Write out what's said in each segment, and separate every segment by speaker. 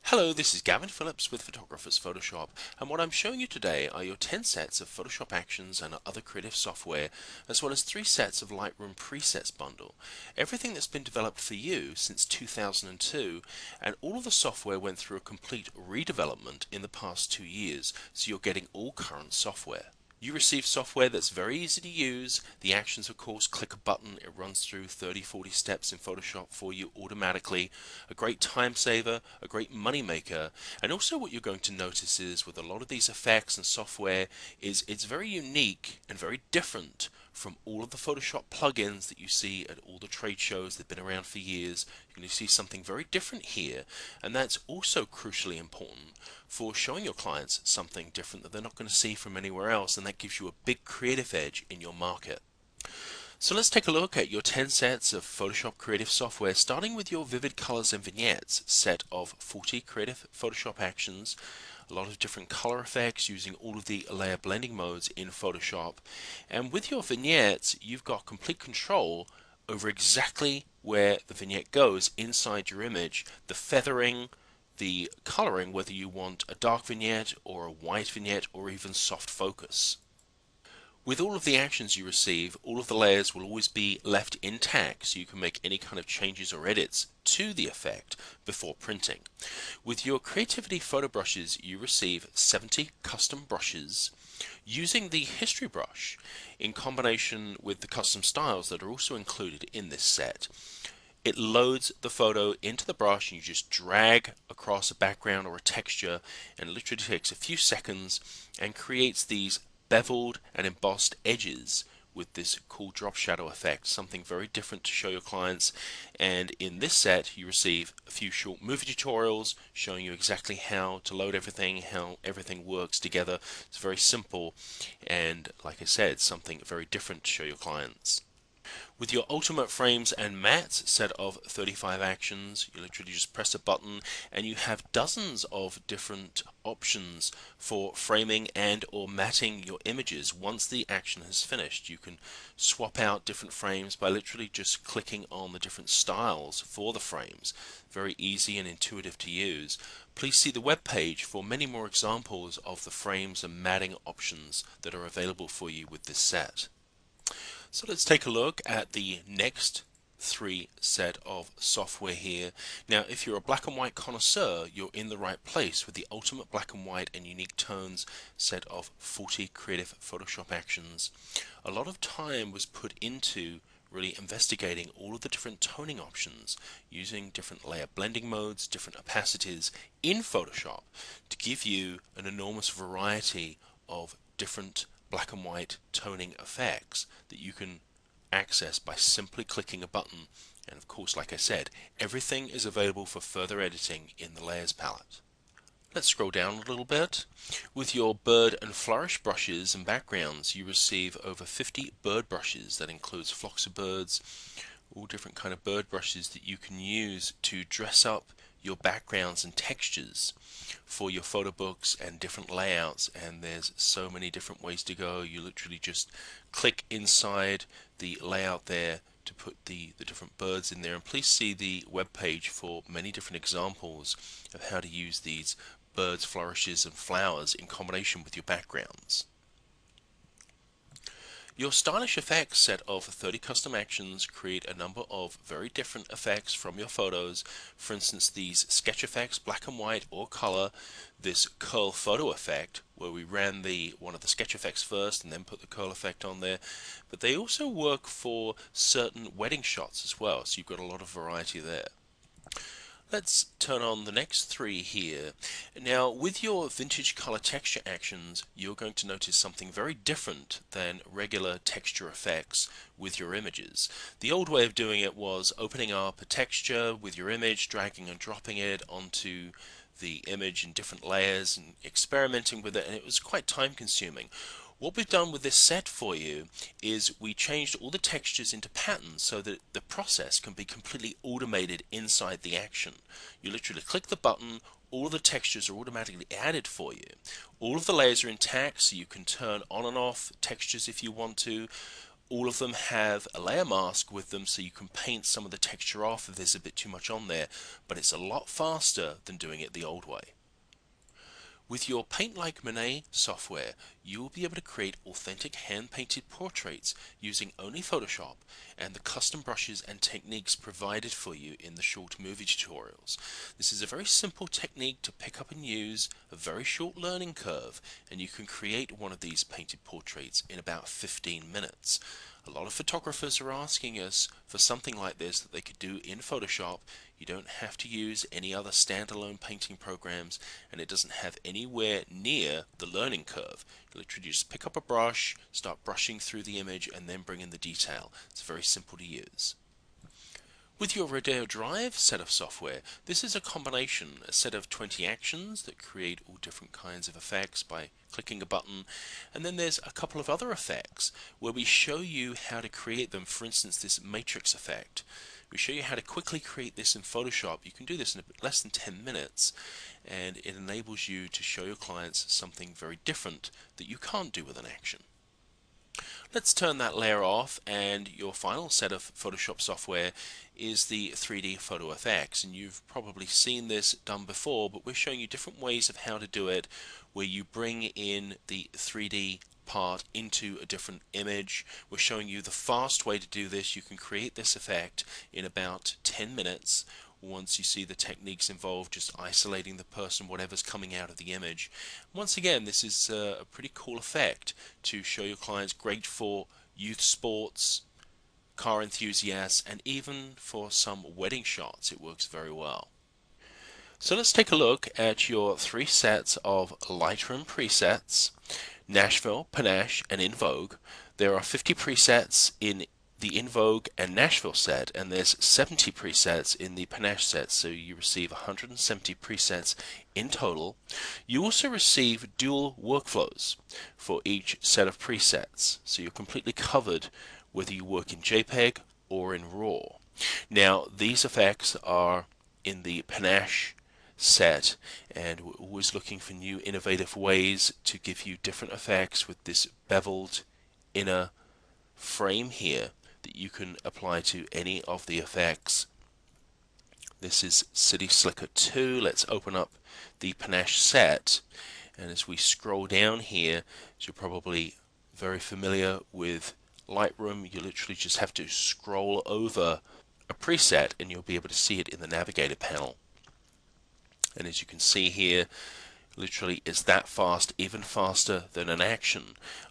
Speaker 1: Hello, this is Gavin Phillips with Photographer's Photoshop, and what I'm showing you today are your 10 sets of Photoshop Actions and other creative software, as well as 3 sets of Lightroom Presets bundle. Everything that's been developed for you since 2002, and all of the software went through a complete redevelopment in the past 2 years, so you're getting all current software. You receive software that's very easy to use. The actions, of course, click a button, it runs through 30-40 steps in Photoshop for you automatically. A great time saver, a great money maker, and also what you're going to notice is with a lot of these effects and software is it's very unique and very different from all of the Photoshop plugins that you see at all the trade shows that have been around for years. You're going to see something very different here, and that's also crucially important for showing your clients something different that they're not going to see from anywhere else, and that gives you a big creative edge in your market. So let's take a look at your 10 sets of Photoshop creative software, starting with your Vivid Colors and Vignettes set of 40 creative Photoshop actions, a lot of different color effects using all of the layer blending modes in Photoshop. And with your vignettes, you've got complete control over exactly where the vignette goes inside your image, the feathering, the coloring, whether you want a dark vignette or a white vignette or even soft focus. With all of the actions you receive, all of the layers will always be left intact, so you can make any kind of changes or edits to the effect before printing. With your Creativity photo brushes, you receive 70 custom brushes using the history brush in combination with the custom styles that are also included in this set. It loads the photo into the brush and you just drag across a background or a texture, and it literally takes a few seconds and creates these beveled and embossed edges with this cool drop shadow effect, something very different to show your clients. And in this set you receive a few short movie tutorials showing you exactly how to load everything, how everything works together. It's very simple, and like I said, something very different to show your clients. With your Ultimate Frames and Mats set of 35 actions, you literally just press a button and you have dozens of different options for framing and or matting your images. Once the action has finished, you can swap out different frames by literally just clicking on the different styles for the frames. Very easy and intuitive to use. Please see the web page for many more examples of the frames and matting options that are available for you with this set. So let's take a look at the next 3 set of software here. Now, if you're a black and white connoisseur, you're in the right place with the Ultimate Black and White and Unique Tones set of 40 creative Photoshop actions. A lot of time was put into really investigating all of the different toning options using different layer blending modes, different opacities in Photoshop to give you an enormous variety of different black and white toning effects that you can access by simply clicking a button. And of course, like I said, everything is available for further editing in the layers palette. Let's scroll down a little bit. With your bird and flourish brushes and backgrounds, you receive over 50 bird brushes. That includes flocks of birds, all different kind of bird brushes that you can use to dress up your backgrounds and textures for your photo books and different layouts. And there's so many different ways to go. You literally just click inside the layout there to put the different birds in there, and please see the web page for many different examples of how to use these birds, flourishes and flowers in combination with your backgrounds. Your Stylish Effects set of 30 custom actions create a number of very different effects from your photos. For instance, these sketch effects, black and white or color, this curl photo effect where we ran one of the sketch effects first and then put the curl effect on there. But they also work for certain wedding shots as well, so you've got a lot of variety there. Let's turn on the next 3 here. Now, with your vintage color texture actions, you're going to notice something very different than regular texture effects with your images. The old way of doing it was opening up a texture with your image, dragging and dropping it onto the image in different layers and experimenting with it, and it was quite time consuming. What we've done with this set for you is we changed all the textures into patterns so that the process can be completely automated inside the action. You literally click the button, all of the textures are automatically added for you. All of the layers are intact, so you can turn on and off textures if you want to. All of them have a layer mask with them, so you can paint some of the texture off if there's a bit too much on there, but it's a lot faster than doing it the old way. With your Paint Like Monet software, you will be able to create authentic hand-painted portraits using only Photoshop and the custom brushes and techniques provided for you in the short movie tutorials. This is a very simple technique to pick up and use, a very short learning curve, and you can create one of these painted portraits in about 15 minutes. A lot of photographers are asking us for something like this that they could do in Photoshop. You don't have to use any other standalone painting programs, and it doesn't have anywhere near the learning curve. You literally just pick up a brush, start brushing through the image, and then bring in the detail. It's very simple to use. With your Rodeo Drive set of software, this is a combination, a set of 20 actions that create all different kinds of effects by clicking a button, and then there's a couple of other effects where we show you how to create them. For instance, this matrix effect. We show you how to quickly create this in Photoshop. You can do this in less than 10 minutes, and it enables you to show your clients something very different that you can't do with an action. Let's turn that layer off, and your final set of Photoshop software is the 3D Photo Effects, and you've probably seen this done before, but we're showing you different ways of how to do it, where you bring in the 3D part into a different image. We're showing you the fast way to do this. You can create this effect in about 10 minutes once you see the techniques involved, just isolating the person, whatever's coming out of the image. Once again, this is a pretty cool effect to show your clients, great for youth sports, car enthusiasts, and even for some wedding shots. It works very well. So let's take a look at your 3 sets of Lightroom presets: Nashville, Panache, and In Vogue. There are 50 presets in the In Vogue and Nashville set, and there's 70 presets in the Panache set, so you receive 170 presets in total. You also receive dual workflows for each set of presets, so you're completely covered whether you work in JPEG or in RAW. Now, these effects are in the Panache set, and we're always looking for new innovative ways to give you different effects with this beveled inner frame here that you can apply to any of the effects. This is City Slicker 2. Let's open up the Panache set, and as we scroll down here, as you're probably very familiar with Lightroom, you literally just have to scroll over a preset and you'll be able to see it in the navigator panel. And as you can see here, literally it's that fast, even faster than an action.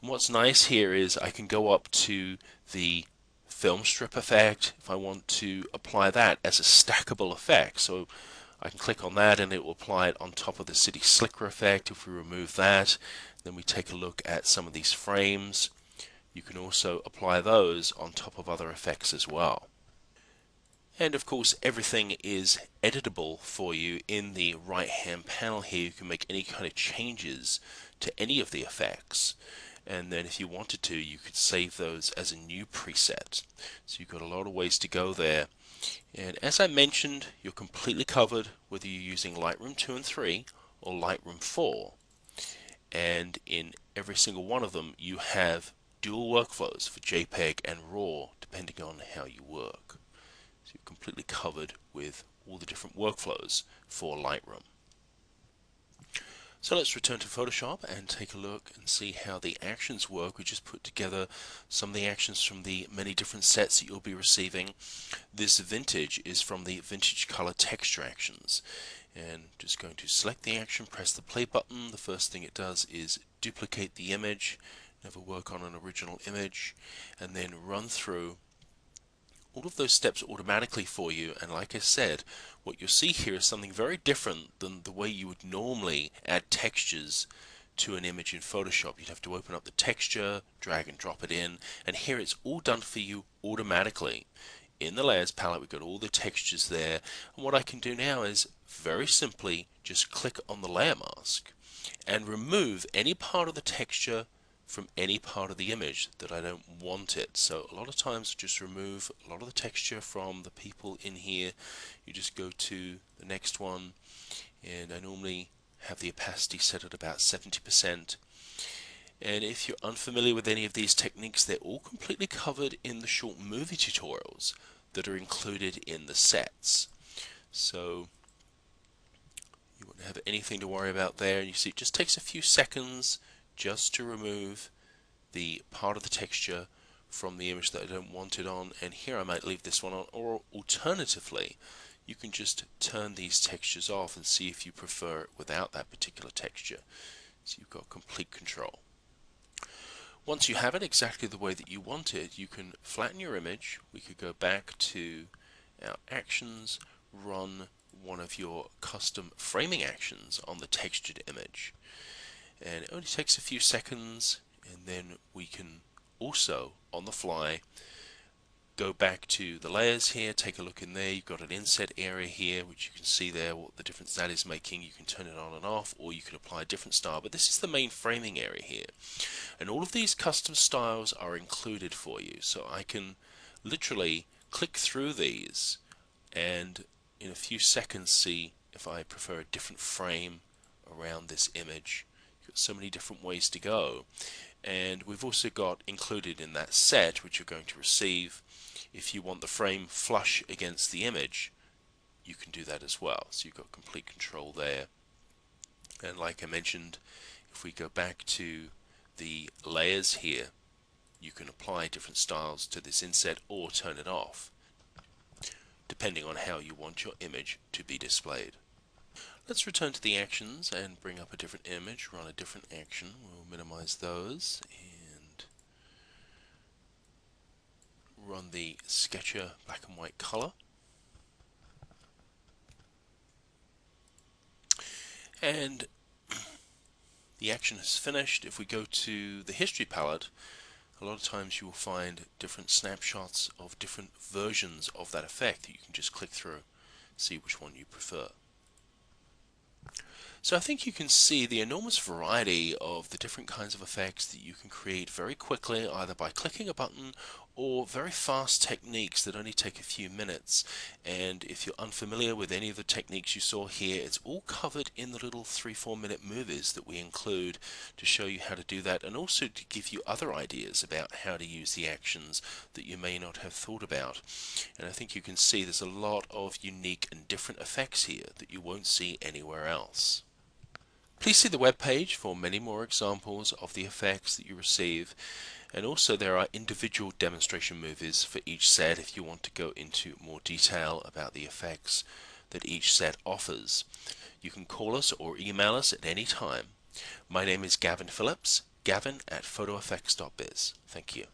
Speaker 1: And what's nice here is I can go up to the Filmstrip Effect if I want to apply that as a stackable effect. So I can click on that and it will apply it on top of the City Slicker effect. If we remove that, then we take a look at some of these frames. You can also apply those on top of other effects as well. And of course, everything is editable for you in the right hand panel here. You can make any kind of changes to any of the effects, and then if you wanted to, you could save those as a new preset. So you've got a lot of ways to go there. And as I mentioned, you're completely covered whether you're using Lightroom 2 and 3 or Lightroom 4, and in every single one of them you have dual workflows for JPEG and RAW depending on how you work. So you're completely covered with all the different workflows for Lightroom. So let's return to Photoshop and take a look and see how the actions work. We just put together some of the actions from the many different sets that you'll be receiving. This vintage is from the vintage color texture actions. And just going to select the action, press the play button. The first thing it does is duplicate the image, never work on an original image, and then run through all of those steps automatically for you. And like I said, what you'll see here is something very different than the way you would normally add textures to an image in Photoshop. You'd have to open up the texture, drag and drop it in, and here it's all done for you automatically. In the layers palette, we've got all the textures there, and what I can do now is very simply just click on the layer mask and remove any part of the texture from any part of the image that I don't want it. So a lot of times just remove a lot of the texture from the people in here. You just go to the next one, and I normally have the opacity set at about 70%. And if you're unfamiliar with any of these techniques, they're all completely covered in the short movie tutorials that are included in the sets. So you won't have anything to worry about there. And you see it just takes a few seconds just to remove the part of the texture from the image that I don't want it on, and here I might leave this one on, or alternatively you can just turn these textures off and see if you prefer it without that particular texture. So you've got complete control. Once you have it exactly the way that you want it, you can flatten your image. We could go back to our actions, run one of your custom framing actions on the textured image, and it only takes a few seconds, and then we can also on the fly go back to the layers here, take a look in there. You've got an inset area here which you can see there what the difference that is making. You can turn it on and off, or you can apply a different style, but this is the main framing area here, and all of these custom styles are included for you. So I can literally click through these and in a few seconds see if I prefer a different frame around this image. You've got so many different ways to go. And we've also got included in that set, which you're going to receive, if you want the frame flush against the image, you can do that as well. So you've got complete control there. And like I mentioned, if we go back to the layers here, you can apply different styles to this inset or turn it off, depending on how you want your image to be displayed. Let's return to the actions and bring up a different image, run a different action. We'll minimize those and run the Sketcher black and white color. And the action is finished. If we go to the history palette, a lot of times you will find different snapshots of different versions of that effect that you can just click through, see which one you prefer. So I think you can see the enormous variety of the different kinds of effects that you can create very quickly, either by clicking a button or very fast techniques that only take a few minutes. And if you're unfamiliar with any of the techniques you saw here, it's all covered in the little 3-4 minute movies that we include to show you how to do that, and also to give you other ideas about how to use the actions that you may not have thought about. And I think you can see there's a lot of unique and different effects here that you won't see anywhere else. Please see the webpage for many more examples of the effects that you receive, and also there are individual demonstration movies for each set if you want to go into more detail about the effects that each set offers. You can call us or email us at any time. My name is Gavin Phillips, gavin@photoeffects.biz. Thank you.